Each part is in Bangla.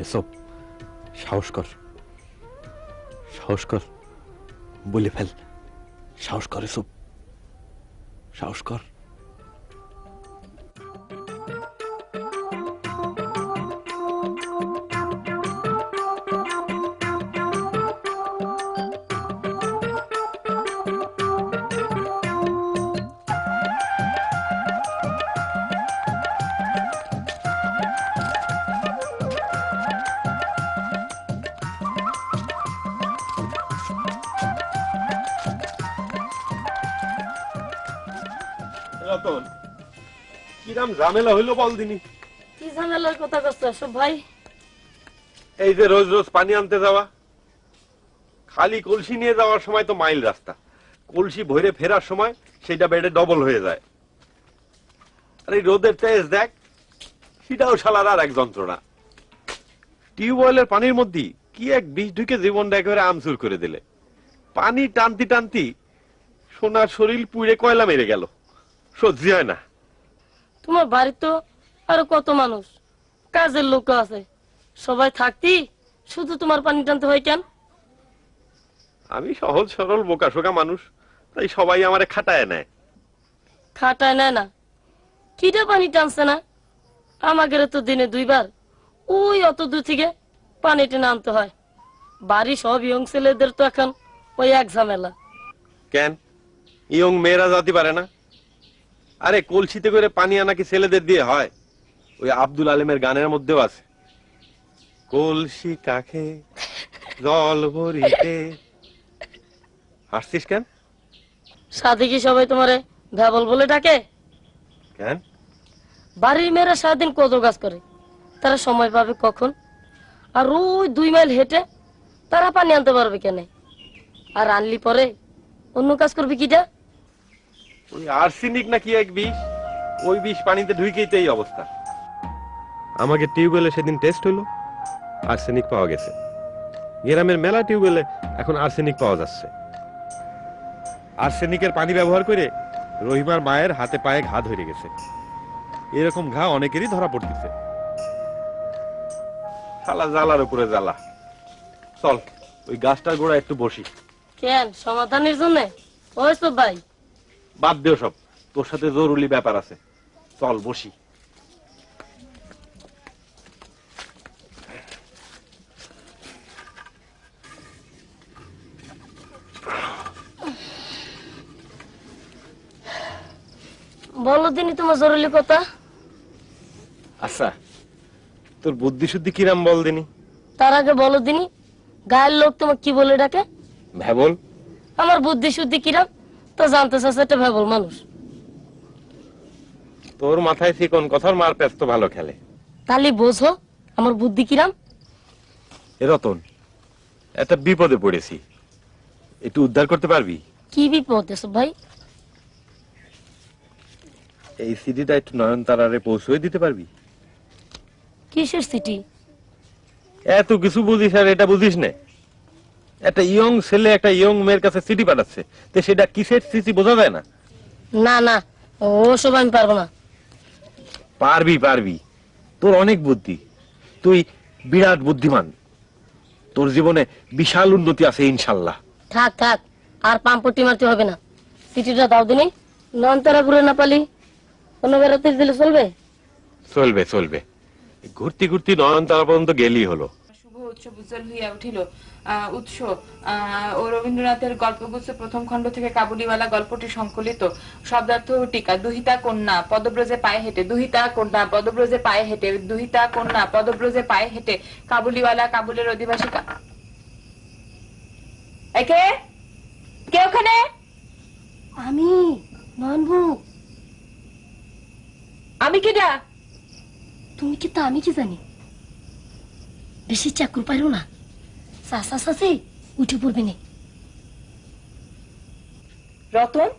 এসব সাহস কর, সাহস কর, বলে ফেল, সাহস কর, এসব সাহস কর। রতন, কিরাম ঝামেলা হইলো বল দিনি। কি ঝামেলার কথা করছো ভাই? এই যে রোজ রোজ পানি আনতে যাওয়া, খালি কলসি নিয়ে যাওয়ার সময় তো মাইল রাস্তা, কলসি ভরে ফেরার সময় সেটা বেডে ডবল হয়ে যায়। আর এই রোদের তেজ দেখ, সেটাও শালার আর এক যন্ত্রণা। টিউবওয়েলের পানির মধ্যে কি এক বিষ ঢুকে জীবনটা একেবারে আমচুর করে দিলে। পানি টানতি টানতি সোনার শরীর পুড়ে কয়লা মেরে গেল, সহ্য হয় না। তোমার বাড়ি তো আরো কত মানুষ, কাজের লোক আছে, সবাই থাকতি শুধু তোমার পানি টানতে হয় কেন? আমি সহজ সরল বোকা শোকা মানুষ, তাই সবাই আমারে খাটায় নেয়। খাটায় নেয় না? কিটা পানি টানছে না? আমাদের তো দিনে 2 বার ওই অত দূর থেকে পানি টেনে আনতে হয়। বাড়ি সব ইয়ং ছেলেদের তো এখন ওই এক ঝামেলা। কেন ইয়ং মেয়েরা যাতে পারে না? আরে কলসিতে করে পানি আনা কি ছেলেদের দিয়ে হয়? ওই আব্দুল আলেমের গানের মধ্যেও আছে, কলসি কাখে জল ভরিতে। হাসছিস কেন? সাথে কি সবাই তোমারে ভ্যাবল বলে ডাকে? কেন? বাড়ির মেয়েরা সারাদিন কত কাজ করে, তারা সময় পাবে কখন? আর ওই 2 মাইল হেঁটে তারা পানি আনতে পারবে কেন? আর আনলি পরে অন্য কাজ করবে কিটা? ওই আর্সেনিক নাকি এক বিষ, ওই বিষ পানিতে ঢুকেই তো এই অবস্থা। আমাকে টিউবওয়েলে সেদিন টেস্ট হলো, আর্সেনিক পাওয়া গেছে। গ্রামের মেলা টিউবওয়েলে এখন আর্সেনিক পাওয়া যাচ্ছে। আর্সেনিকের পানি ব্যবহার করে রহিমার মায়ের হাতে পায়ে ঘা ধরে গেছে। এরকম ঘা অনেকেরই ধরা পড়তেছে। শালা জ্বালার উপরে জ্বালা। চল ওই গাছটার গোড়া একটু বসি। কেন, সমাধানের জন্য? ওই তো ভাই, বাদ দেও সব, তোর সাথে জরুরি ব্যাপার আছে, চল বসি। বলো দিনই তোমার জরুরি কথা। আচ্ছা, তোর বুদ্ধি শুদ্ধি কিরাম বল দিনি। তার আগে বলো দিনই, গায়ের লোক তোমাকে কি বলে ডাকে? ভ্যাবল। আমার বুদ্ধি শুদ্ধি কিরাম তো জানতে চাচ্ছে, একটা ভ্যাবল মানুষ। তোর মাথায় চিকন কথার মার প্যাচ তো ভালো খেলে। তাহলে বোঝো আমার বুদ্ধি কিরাম। এ রতন, একটা বিপদে পড়েছি, একটু উদ্ধার করতে পারবি? কি বিপদ এসব ভাই? এই সিডিটা একটু নয়নতারারে পৌঁছে দিতে পারবি? কিসের সিটি? এত কিছু বুঝিস আর এটা বুঝিস না? একটা ইয়ং ছেলে একটা ইয়ং মেয়ের কাছে সিটি পাঠাচ্ছে, তো সেটা কিসের সিটি বোঝা যায় না? না না, ওসব আমি পারবো না। পারবি পারবি, তোর অনেক বুদ্ধি, তুই বিরাট বুদ্ধিমান, তোর জীবনে বিশাল উন্নতি আছে ইনশাল্লাহ। থাক থাক, আর পাম্পটি মারতে হবে না। সিটিটা দাও দিনই, নয়নতারা ঘুরে না পালি অন্য বেড়াতে দিলে চলবে? চলবে চলবে, ঘুরতি ঘুরতি নয়নতারা পর্যন্ত গেলি হলো। শুভ উৎসব উজ্জ্বল হইয়া উঠিল। উৎস ও রবীন্দ্রনাথের গল্পগুচ্ছ প্রথম খণ্ড থেকে কাবুলিওয়ালা গল্পটি সংকলিত। শব্দার্থ ও টিকা। দুহিতা কন্যা পদব্রজে পায়ে হেঁটে, দুহিতা কন্যা পদব্রজে পায়ে হেঁটে, দুহিতা কন্যা পদব্রজে পায়ে হেঁটে, কাবুলিওয়ালা কাবুলের অধিবাসী। একে কে ওখানে? আমি নয়নবু। আমি কেডা? তুমি কি তা আমি কি জানি? বেশি চাকর পাইরো না, চাষা চাষি উঠে পড়বে না। রতন,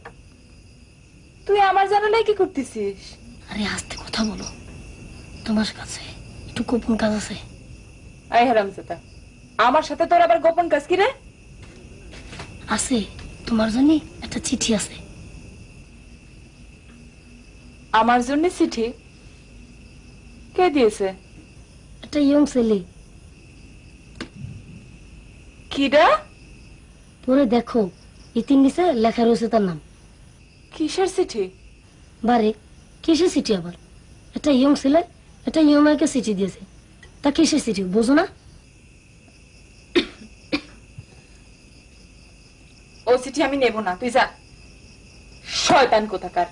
তুই আমার জানালায় কি করতেছিস? আরে আস্তে কথা বলো, তোমার কাছে একটু গোপন কাজ আছে। আই হারামজাদা, আমার সাথে তোর আবার গোপন কাজ কি রে? আছে, তোমার জন্য একটা চিঠি আছে। আমার জন্য চিঠি? কে দিয়েছে? একটা ইয়ং ছেলে, কিডা? পরে দেখো ইতির নিচে লেখা রয়েছে তার নাম। কিসের চিঠি? বারে কিসের চিঠি আবার? একটা ইয়ং ছেলে একটা ইয়ং মেয়েকে চিঠি দিয়েছে, তা কিসের চিঠি বোঝো না? ও চিঠি আমি নেব না, তুই যা। শয়তান কোথাকার,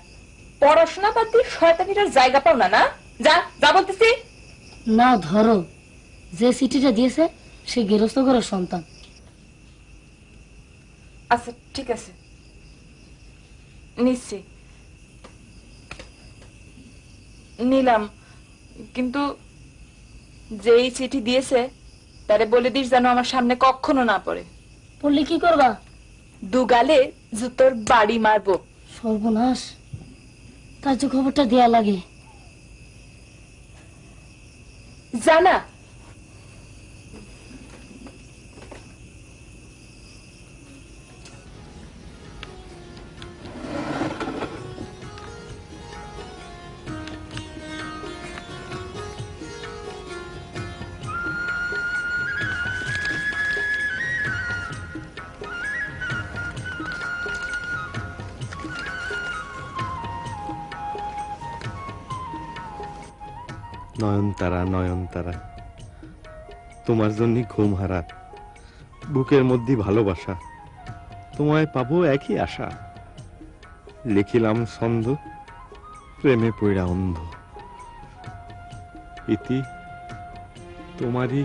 পড়াশোনা বাদ দিয়ে শয়তানিটার জায়গা পাও না, না? যা যা বলতেছি। না ধরো, যে চিঠিটা দিয়েছে সে গৃহস্থ ঘরের সন্তান। আচ্ছা ঠিক আছে, নিচ্ছি, নিলাম, কিন্তু যেই চিঠি দিয়েছে তারে বলে দিস যেন আমার সামনে কখনো না পড়ে। পড়লে কি করবা? দুগালে জুতোর বাড়ি মারবো। সর্বনাশ, তার যে খবরটা দেয়া লাগে। জানা নয়নতারা, নয়নতারা, তোমার জন্য ঘুম হারা, বুকের মধ্যে ভালোবাসা, তোমায় পাবো একই আশা। লিখিলাম ছন্দ, প্রেমে পইড়া অন্ধ। ইতি তোমারই।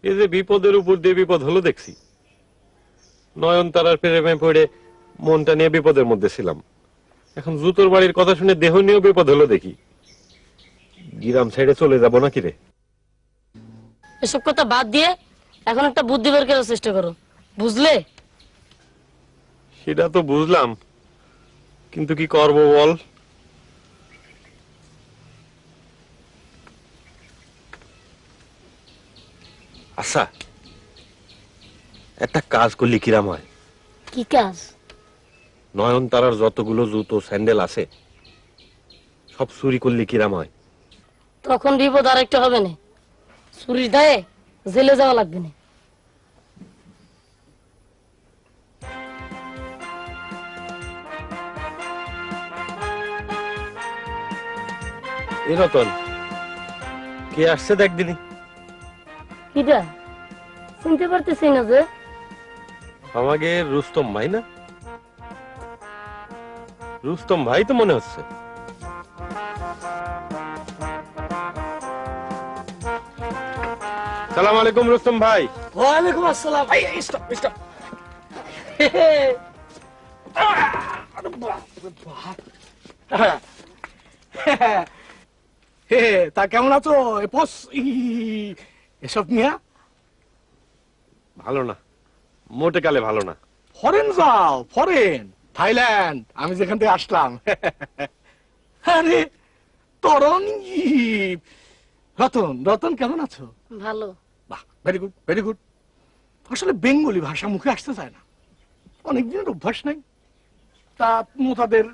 এই যে বিপদের উপর দিয়ে বিপদ হলো দেখছি। নয়নতারার প্রেমে পড়ে মনটা নিয়ে বিপদের মধ্যে ছিলাম, এখন জুতোর বাড়ির কথা শুনে দেহ নিয়েও বিপদ হলো দেখি। গ্রাম সাইডে চলে যাব নাকি রে? এসব কথা বাদ দিয়ে এখন একটা বুদ্ধি বের করার চেষ্টা করো, বুঝলে? সেটা তো বুঝলাম, কিন্তু কি করব বল? আচ্ছা, একটা কাজ করলি কিরাম হয়? কি কাজ? নয়নতারার যতগুলো জুতো স্যান্ডেল আছে সব চুরি করলি কিরাম হয়? তখন বিপদ আর একটা হবে না, চুরির দায়ে জেলে যাওয়া লাগবে না। এ রতন, কে আসছে দেখ দিনি। কিটা চিনতে পারতেছি না যে। আমাকে রুস্তম ভাই না? রুস্তম ভাই তো মনে হচ্ছে। সালাম আলাইকুম রুস্তম ভাই। ওয়ালাইকুম আসসালাম। Stop stop. তা কেমন আছো? এসব মিয়া ভালো না, মোটে কালে ভালো না। ফরেন যাও, ফরেন, থাইল্যান্ড, আমি যেখান থেকে আসলাম। আরে তরণ, রতন, রতন কেমন আছো? ভালো। বাহ, ভেরি গুড, ভেরি গুড। আসলে বেঙ্গলি ভাষা মুখে আসতে চায় না, অনেকদিনের অভ্যাস নাই। তা তোমাদের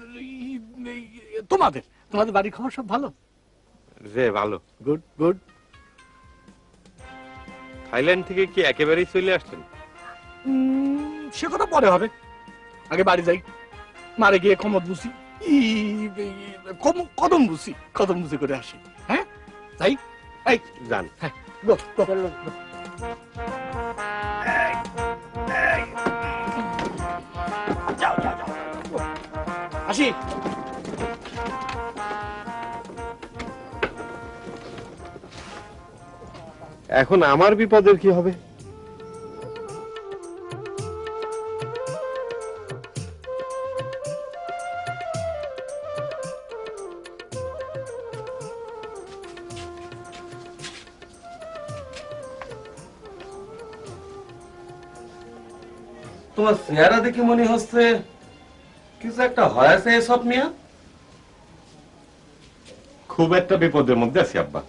তোমাদের তোমাদের বাড়ির খবর সব ভালো? যে ভালো। Good good. থাইল্যান্ড থেকে কি একেবারেই চলে আসছেন? সে কথা পরে হবে, আগে বাড়ি যাই, মারে গিয়ে কমদ বুঝি, কদম বুঝি, কদম বুঝি করে আসি। হ্যাঁ যাই। এই যান। হ্যাঁ, গো, গো, গো। যাও, যাও, যাও। আসি। এখন আমার বিপদের কি হবে? তোমার চেহারা দেখে মনে হচ্ছে কিছু একটা হয়েছে এসব মিয়া। খুব একটা বিপদের মধ্যে আছি আব্বা,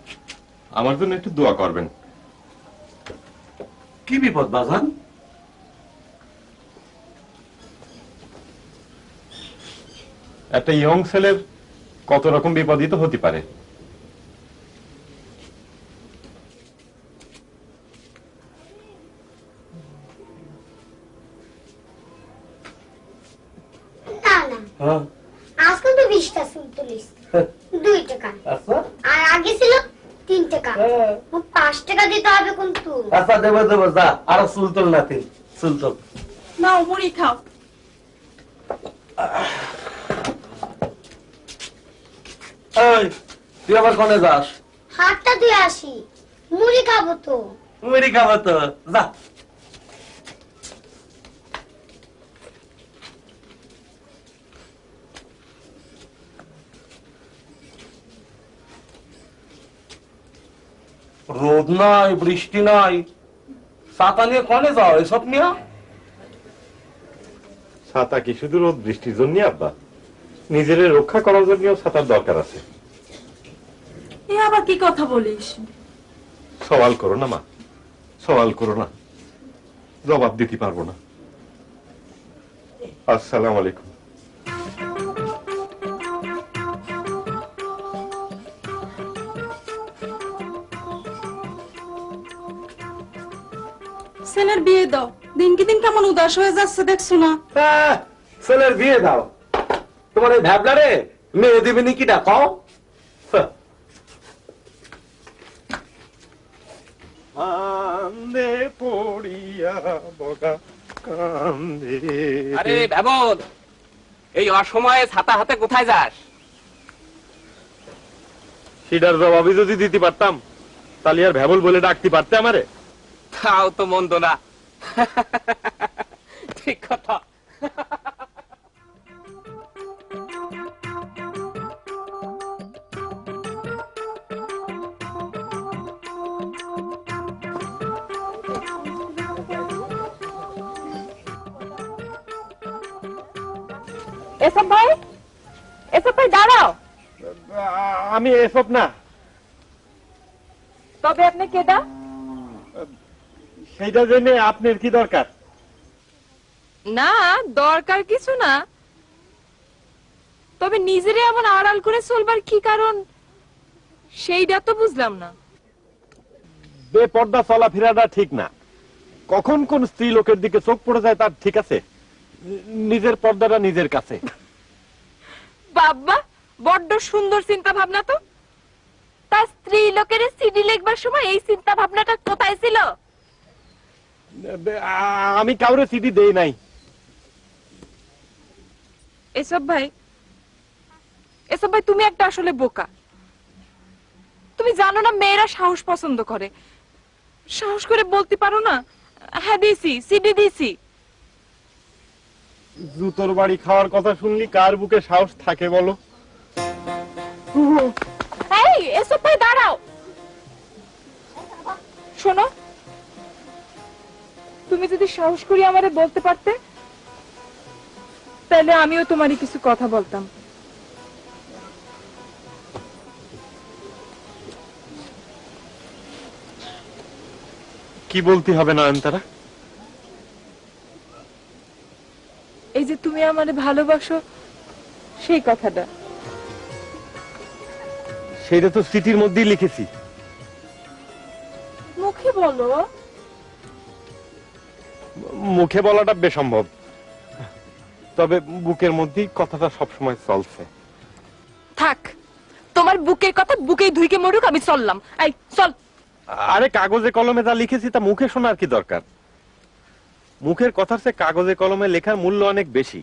আমার জন্য একটু দোয়া করবেন। কি বিপদ বাজান? একটা ইয়ং ছেলের কত রকম বিপদই তো হতে পারে। না না, হ্যাঁ আজকাল তো 20টা চুল তুলিস 2 টাকা, আচ্ছা আর আগে ছিল 3 টাকা। হ্যাঁ। 5 টাকা দিতে হবে কিন্তু। আচ্ছা দেবো দেবো, যা আর সুলতল নাতি সুলতল। নাও মুড়ি খাও। এই তুই আবার কোনে যাস? হাতটা ধুয়ে আসি, মুড়ি খাবো তো। মুড়ি খাবো তো, যা। রোদ নাই, বৃষ্টি নাই, ছাতা নিয়ে কনে যাও এসব নিয়ে? ছাতা কি শুধু রোদ বৃষ্টির জন্য আব্বা? নিজের রক্ষা করার জন্য ছাতার দরকার আছে। এ আবার কি কথা বলিস? সওয়াল করো না মা, সওয়াল করো না, জবাব দিতে পারবো না। আসসালামু আলাইকুম। ছেলের বিয়ে দাও, দিনকে দিন কেমন উদাস হয়ে যাচ্ছে দেখছো না? ছেলের বিয়ে দাও, তোমার এই ভ্যাবলারে মেয়ে দিবি নি কিটা কও? কান্দে পড়িয়া বগা কান্দে। আরে ব্যবন, এই অসময়ে ছাতা হাতে কোথায় যাস? সেটার জবাবই যদি দিতে পারতাম তাহলে আর ভ্যাবল বলে ডাকতে পারতে আমারে? তাও তো মন্দ না। ঠিক কথা। এসব ভাই, এসব ভাই দাঁড়াও। আমি এসব না। তবে আপনি কেডা? সেইটা জেনে আপনার কি দরকার? না, দরকার কিছু না, তবে নিজেরে এমন আড়াল করে চলবার কি কারণ সেইটা তো বুঝলাম না। বেপর্দা চলাফেরাটা ঠিক না। কখন কোন স্ত্রী লোকের দিকে চোখ পড়ে যায় তার ঠিক আছে, নিজের পর্দাটা নিজের কাছে। বাবা, বড্ড সুন্দর চিন্তা ভাবনা তো। তার স্ত্রী লোকের সিডি লিখবার সময় এই চিন্তা ভাবনাটা কোথায় ছিল? আমি কাউরে সিডি দেই নাই। এসব ভাই, এসব ভাই তুমি একটা আসলে বোকা। তুমি জানো না মেয়েরা সাহস পছন্দ করে। সাহস করে বলতে পারো না, হ্যাঁ দিছি, সিডি দিছি। জুতোর বাড়ি খাওয়ার কথা শুনলি কার বুকে সাহস থাকে বলো? এই এসব ভাই দাঁড়াও, শোনো, তুমি যদি সাহস করি আমারে বলতে পারতে তাহলে আমিও তোমারই কিছু কথা বলতাম। কি বলতে হবে নয়নতারা? এই যে তুমি আমারে ভালোবাসো সেই কথাটা। সেটা তো চিঠির মধ্যেই লিখেছি। মুখে বলো। মুখে বলাটা বেসম্ভব, তবে বুকের মধ্যেই কথাটা সবসময় চলছে। থাক, তোমার বুকের কথা বুকেই ধুইকে মরুক, আমি চললাম। এই চল। আরে কাগজে কলমে যা লিখেছি তা মুখে শোনার কি দরকার? মুখের কথার চেয়ে কাগজে কলমে লেখার মূল্য অনেক বেশি।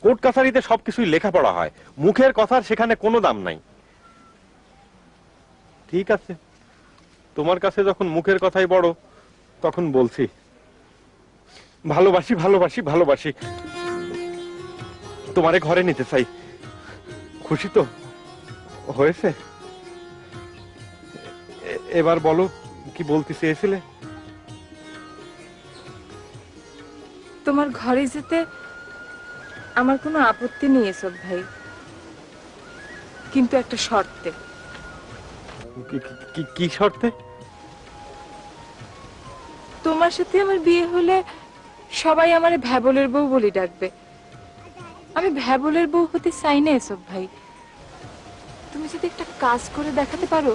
কোর্ট কাছারিতে সবকিছুই লেখাপড়া হয়, মুখের কথার সেখানে কোনো দাম নাই। ঠিক আছে, তোমার কাছে যখন মুখের কথাই বড়, তখন বলছি ভালোবাসি ভালোবাসি ভালোবাসি। তোমারে ঘরে নিতে চাই। খুশি তো হয়েছে? এবার বলো কি বলতে চেয়েছিলে? তোমার ঘরে যেতে আমার কোনো আপত্তি নেই এসব ভাই, কিন্তু একটা শর্তে। কি শর্তে? তোমার সাথে আমার বিয়ে হলে সবাই আমার ভ্যাবলের বউ বলে ডাকবে। আমি ভ্যাবলের বউ হতে চাই না এসব ভাই। তুমি যদি একটা কাজ করে দেখাতে পারো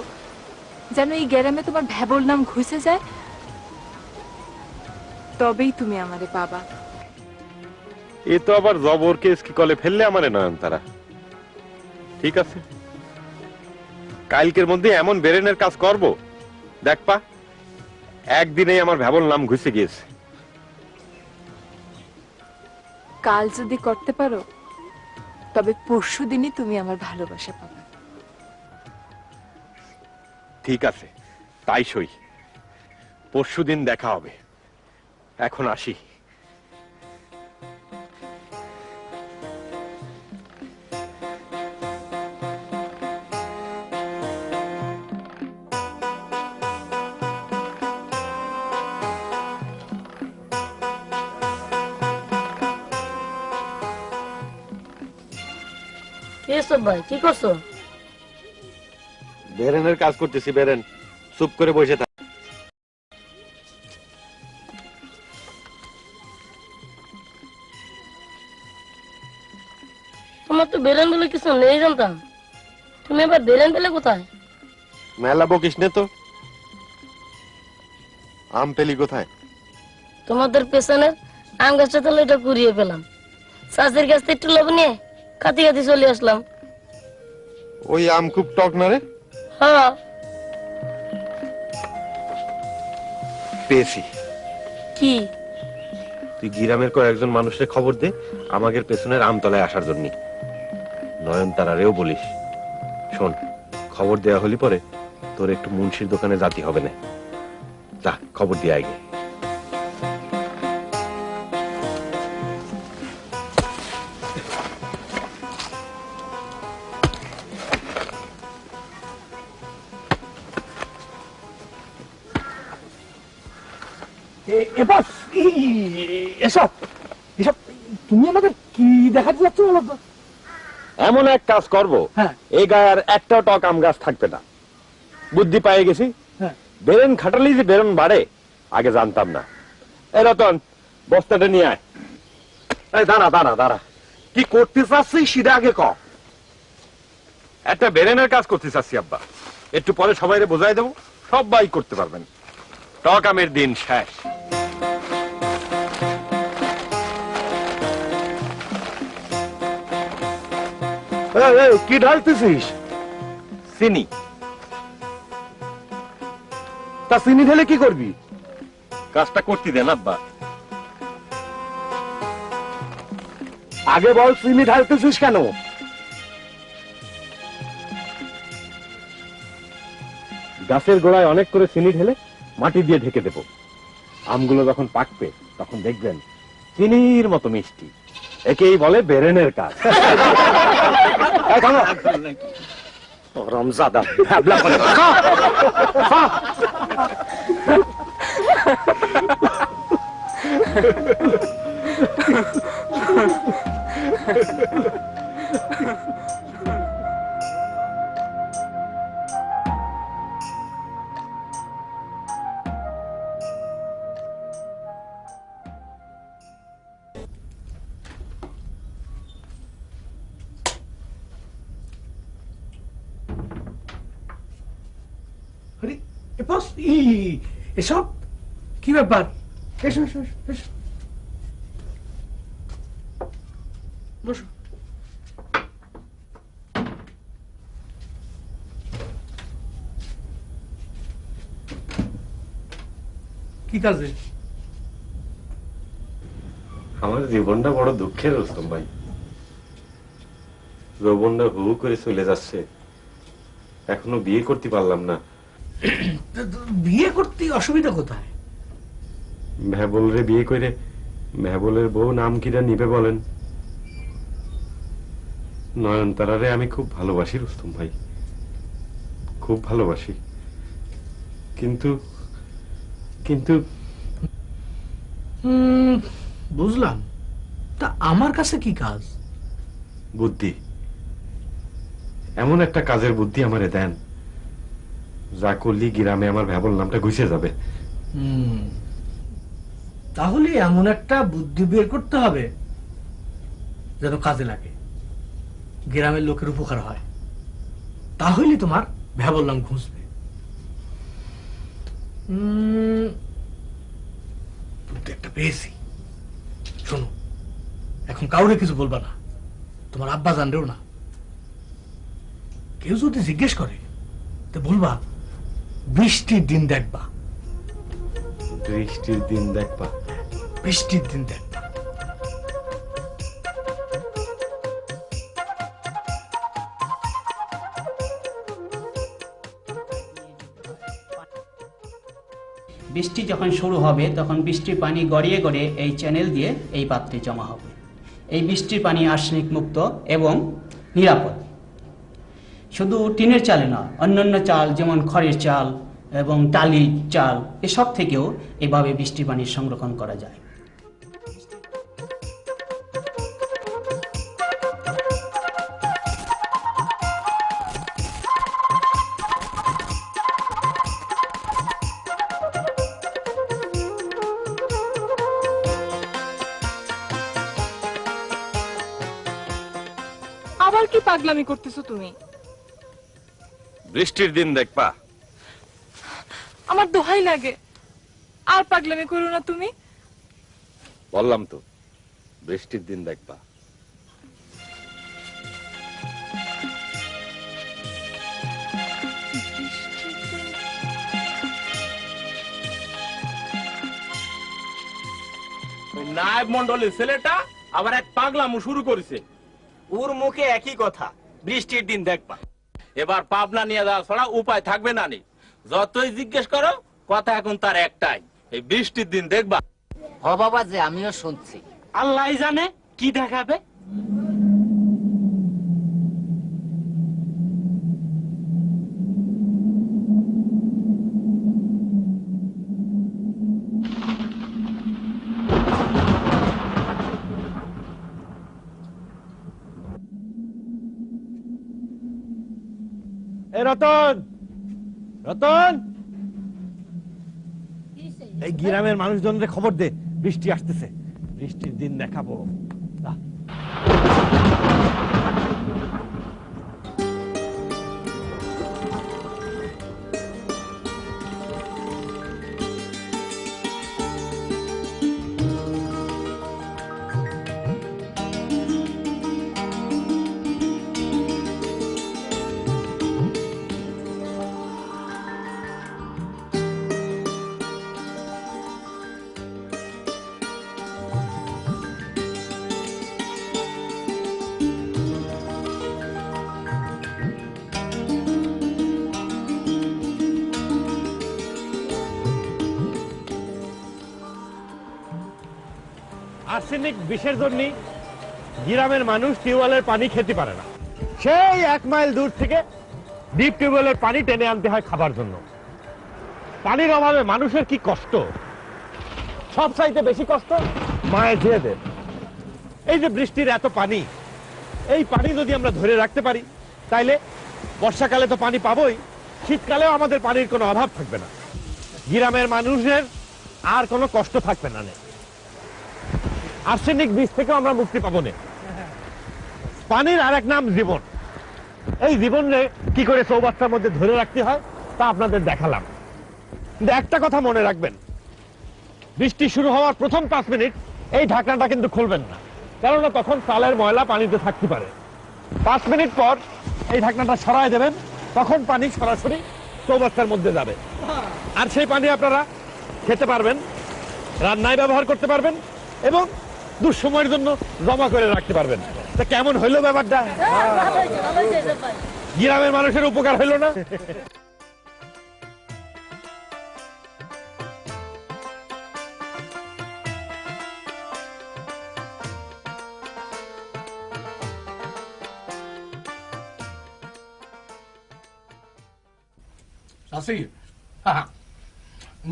যেন এই গ্রামে তোমার ভ্যাবল নাম ঘুষে যায়, তবেই তুমি আমারে পাবা। এ তো আবার জবর কেস কি কলে ফেললে আমারে নয়নতারা। ঠিক আছে, কালকের মধ্যে এমন বেরেনের কাজ করব, দেখবা একদিনেই আমার ভ্যাবল নাম ঘুষে গিয়েছে। কাল যদি করতে পারো তবে পরশু দিনই তুমি আমার ভালোবাসা পাবে। ঠিক আছে, তাই সই। পরশুদিন দেখা হবে। এখন আসি। এসব ভাই কি করছো? বেরেনের কাজ করতেছি। বেরেন, চুপ করে বসে থাক। তোমার তো বেরেন বলে কিছু নেই জানতাম। তুমি এবার বেরেন পেলে কোথায়? মেলা বকিস নে তো। আম পেলি কোথায়? তোমাদের পেছনের আম গাছটা তাহলে এটা কুড়িয়ে পেলাম। চাষের কাছ থেকে একটু লোভ নিয়ে কাতি কাতি চলে আসলাম। ওই আম খুব টক না রে? হ্যাঁ, পেয়েছি। কি? তুই গ্রামের কয়েকজন মানুষের খবর দে আমাদের পেছনের আমতলায় আসার জন্য। নয়নতারারেও বলিস। শোন, খবর দেয়া হলি পরে তোর একটু মুন্সির দোকানে যাতে হবে না। যা, খবর দিয়ে আগে। এবার এসব এসব তুমি আমাদের কি দেখাতে যাচ্ছ বলো তো? এমন এক কাজ করব, হ্যাঁ। এই গায়ে আর একটাও টক আম গাছ থাকবে না। বুদ্ধি পেয়ে গেছি। হ্যাঁ। বেরেন খাটালি যে বেরেন বাড়ে আগে জানতাম না। এই রতন, বস্তাটা নিয়ে আয়। এই দাঁড়া দাঁড়া দাঁড়া, কি করতে চাচ্ছিস সেটা আগে ক। একটা বেরেনের কাজ করতে চাচ্ছি আব্বা। একটু পরে সবাইরে বোঝাই দেবো, সবাই করতে পারবেন। টক আমের দিন শেষ। কি ঢালতেছিস? চিনি। তা চিনি ঢেলে কি করবি? কাজটা করতে দেন আব্বা। আগে বল চিনি ঢালতেছিস কেন? গাছের গোড়ায় অনেক করে চিনি ঢেলে মাটি দিয়ে ঢেকে দেব। আমগুলো যখন পাকবে তখন দেখবেন চিনির মতো মিষ্টি। একেই বলে বেরেনের কাজ। রমজাদা ভ্যাবলা করে। আরে এসব কি ব্যাপার? এসো এসো এসো, এসো বসো। কি কাজে? আমার জীবনটা বড় দুঃখের রুস্তম ভাই। যৌবনটা হু হু করে চলে যাচ্ছে, এখনো বিয়ে করতে পারলাম না। বিয়ে করতে অসুবিধা কোথায়? ভ্যাবল রে বিয়ে করে ভ্যাবলের বউ নাম কিরা নিবে বলেন? নয়নতারারে আমি খুব ভালোবাসি রুস্তম ভাই, খুব ভালোবাসি। কিন্তু কিন্তু বুঝলাম। তা আমার কাছে কি কাজ? বুদ্ধি, এমন একটা কাজের বুদ্ধি আমারে দেন যা করলি গ্রামে আমার ভ্যাবল নামটা ঘুষে যাবে। তাহলে এমন একটা বুদ্ধি বের করতে হবে যেন কাজে লাগে, গ্রামের লোকের উপকার হয়, তাহলে তোমার ভ্যাবল্যাং ঘুষবে। বুদ্ধি একটা পেয়েছি, শোনো, এখন কাউরে কিছু বলবা না, তোমার আব্বা জানলেও না। কেউ যদি জিজ্ঞেস করে তো বলবা বৃষ্টির দিন দেখবা। বৃষ্টির দিন দেখবা? বৃষ্টির দিন দেখবা। বৃষ্টি যখন শুরু হবে তখন বৃষ্টির পানি গড়িয়ে গড়িয়ে এই চ্যানেল দিয়ে এই পাত্রে জমা হবে। এই বৃষ্টির পানি আর্সেনিক মুক্ত এবং নিরাপদ। শুধু টিনের চালে না, অন্যান্য চাল যেমন খড়ের চাল এবং টালির চাল এসব থেকেও এভাবে বৃষ্টির পানি সংরক্ষণ করা যায়। আবার কি পাগলামি করতেছো তুমি? বৃষ্টির দিন দেখবা। আমার দোহাই লাগে, আর পাগলামি করো না তুমি। বললাম তো, বৃষ্টির দিন দেখবা। নায়ব মন্ডলের ছেলেটা আবার এক পাগলামো শুরু করেছে। ওর মুখে একই কথা, বৃষ্টির দিন দেখবা। এবার পাবনা নিয়ে যাওয়া ছাড়া উপায় থাকবে না। যতই জিজ্ঞেস করো, কথা এখন তার একটাই, এই বৃষ্টির দিন দেখবা। হ বাবা, যে আমিও শুনছি। আল্লাহ জানে কি দেখাবে। রতন, রতন, এই গ্রামের মানুষজনদের খবর দে, বৃষ্টি আসতেছে, বৃষ্টির দিন দেখাবো। আর্সেনিক বিষের জন্য গ্রামের মানুষ টিউবওয়েলের পানি খেতে পারে না। সেই 1 মাইল দূর থেকে ডিপ টিউবওয়েলের পানি টেনে আনতে হয় খাবার জন্য। পানির অভাবে মানুষের কি কষ্ট, সব চাইতে বেশি কষ্ট মায়ের ছেলেদের। এই যে বৃষ্টির এত পানি, এই পানি যদি আমরা ধরে রাখতে পারি তাইলে বর্ষাকালে তো পানি পাবোই, শীতকালেও আমাদের পানির কোনো অভাব থাকবে না। গ্রামের মানুষের আর কোনো কষ্ট থাকবে না। আর্সেনিক বিষ থেকে আমরা মুক্তি পাবো না। পানির আর এক নাম জীবন। এই জীবনে কি করে চৌবাচ্চার মধ্যে ধরে রাখতে হয় তা আপনাদের দেখালাম। কিন্তু একটা কথা মনে রাখবেন, বৃষ্টি শুরু হওয়ার প্রথম 5 মিনিট এই ঢাকনাটা কিন্তু খুলবেন না, কেননা তখন চালের ময়লা পানিতে থাকতে পারে। 5 মিনিট পর এই ঢাকনাটা সরায় দেবেন, তখন পানি সরাসরি চৌবাচ্চার মধ্যে যাবে। আর সেই পানি আপনারা খেতে পারবেন, রান্নায় ব্যবহার করতে পারবেন এবং দুঃসময়ের জন্য জমা করে রাখতে পারবেন। তা কেমন হইলো ব্যাপারটা? গ্রামের মানুষের উপকার হইলো না?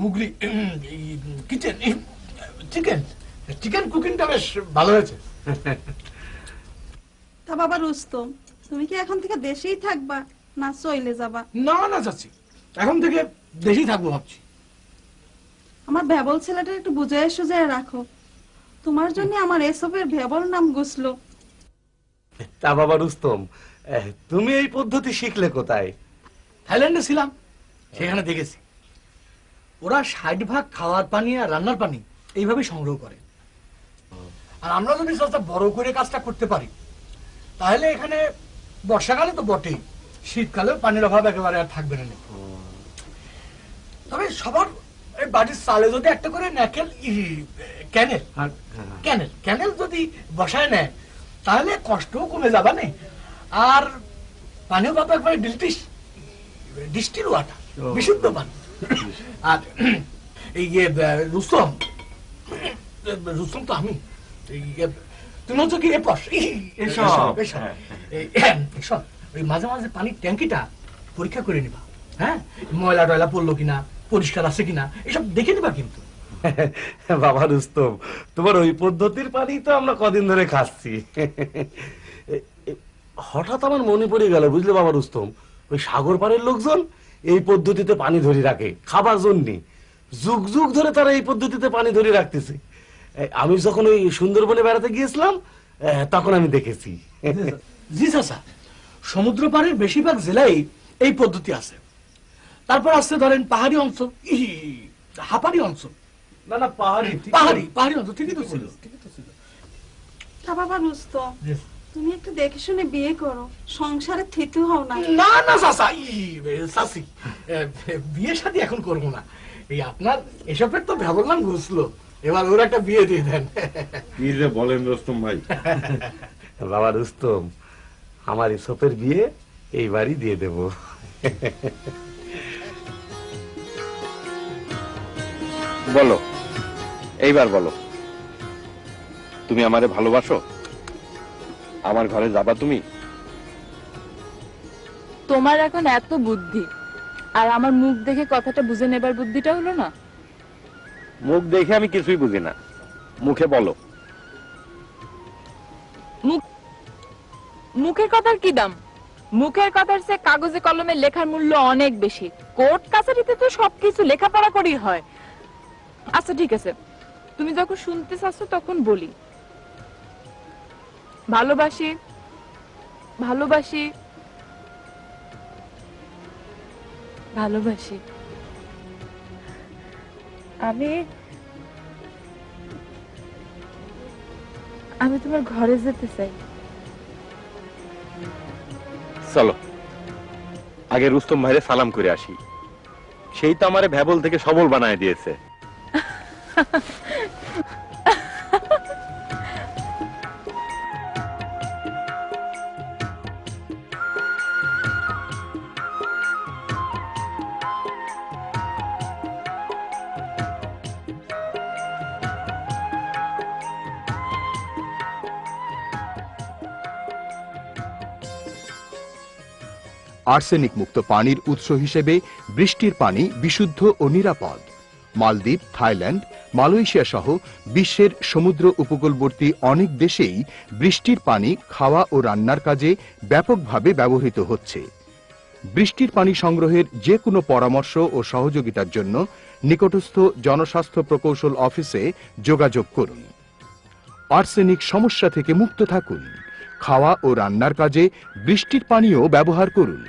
মুগলি কিচেন চিকেন চিকেন কুকিংটা বেশ ভালো হয়েছে। তা বাবা রুস্তম, তুমি কি এখন থেকে দেশেই থাকবা না চলে যাবা? না না চাচি, এখন থেকে দেশেই থাকবো ভাবছি। আমার ভেবল ছেলেটা একটু বুঝায় সুঝায় রাখো। তোমার জন্য আমার এসবের ভেবল নাম গুছলো। তা বাবা রুস্তম, তুমি এই পদ্ধতি শিখলে কোথায়? থাইল্যান্ডে ছিলাম, সেখানে দেখেছি ওরা 60% খাওয়ার পানি আর রান্নার পানি এইভাবে সংগ্রহ করে। আর আমরা যদি চাচা বড় করে কাজটা করতে পারি তাহলে এখানে বর্ষাকালে তো বটেই, শীতকালেও পানির অভাব একেবারে আর থাকবে না। তবে সবার এই বাড়ির চালে যদি একটা করে ন্যাকেল ক্যানেল ক্যানেল ক্যানেল যদি বসায় নেয় তাহলে কষ্টও কমে যাবে না, আর পানিও পাবে একবারে ডিস্টিল ওয়াটার, বিশুদ্ধ পানি। আর এই রুস্তম, রুস্তম তো আমি, তুমি হচ্ছে কি ওই মাঝে মাঝে পানির ট্যাঙ্কিটা পরীক্ষা করে নিবা, হ্যাঁ, ময়লা টয়লা পড়লো কিনা, পরিষ্কার আছে কিনা, এসব দেখে নিবা কিন্তু। বাবা রুস্তম, তোমার ওই পদ্ধতির পানি তো আমরা কদিন ধরে খাচ্ছি। হঠাৎ আমার মনে পড়ে গেল, বুঝলে বাবা রুস্তম, ওই সাগর পাড়ের লোকজন এই পদ্ধতিতে পানি ধরে রাখে খাবার জন্য। যুগ যুগ ধরে তারা এই পদ্ধতিতে পানি ধরে রাখতেছে। আমি যখন ওই সুন্দরবনে বেড়াতে গিয়েছিলাম তখন আমি দেখেছি। জি চাচা, সমুদ্র পাড়ের বেশিরভাগ জেলায় এই পদ্ধতি আছে। তারপর আসছে ধরেন পাহাড়ি অঞ্চল, হাপাড়ি অঞ্চল। না না, পাহাড়ি পাহাড়ি অঞ্চল ঠিকই তো ছিল। তা বাবা রুস্তম, তুমি একটু দেখে শুনে বিয়ে করো, সংসারে থিতু হও না। না না চাচা, চাচি বিয়ে শাদী এখন করবো না। এই আপনার এসবের তো ভেবলাম ঘুষলো, এবার ওর একটা বিয়ে দিয়ে দেন। কি যে বলেন রুস্তম ভাই। বাবা রুস্তম, আমার ইসপের বিয়ে এইবারই দিয়ে দেব। বলো, এইবার বলো, তুমি আমারে ভালোবাসো? আমার ঘরে যাবা তুমি? তোমার এখন এত বুদ্ধি, আর আমার মুখ দেখে কথাটা বুঝে নেবার বুদ্ধিটা হলো না? মুখ দেখে আমি কিছুই বুঝি না, মুখে বলো। মুখের কথার কি দাম? মুখের কথার চেয়ে কাগজে কলমে লেখার মূল্য অনেক বেশি। কোর্ট কাছারিতে তো সবকিছু লেখাপড়া করেই হয়। আচ্ছা ঠিক আছে, তুমি যখন শুনতে চাচ্ছ তখন বলি। ভালোবাসি, ভালোবাসি, ভালোবাসি। আমি তোমার ঘরে যেতে চাই। চলো আগে রুস্তম ভাইরে সালাম করে আসি, সেই তো আমারে ভেবল থেকে সবল বানায় দিয়েছে। আর্সেনিক মুক্ত পানির উৎস হিসেবে বৃষ্টির পানি বিশুদ্ধ ও নিরাপদ। মালদ্বীপ, থাইল্যান্ড, মালয়েশিয়া সহ বিশ্বের সমুদ্র উপকূলবর্তী অনেক দেশেই বৃষ্টির পানি খাওয়া ও রান্নার কাজে ব্যাপকভাবে ব্যবহৃত হচ্ছে। বৃষ্টির পানি সংগ্রহের যে কোনো পরামর্শ ও সহযোগিতার জন্য নিকটস্থ জনস্বাস্থ্য প্রকৌশল অফিসে যোগাযোগ করুন। আর্সেনিক সমস্যা থেকে মুক্ত থাকুন। খাওয়া ও রান্নার কাজে বৃষ্টির পানিও ব্যবহার করুন।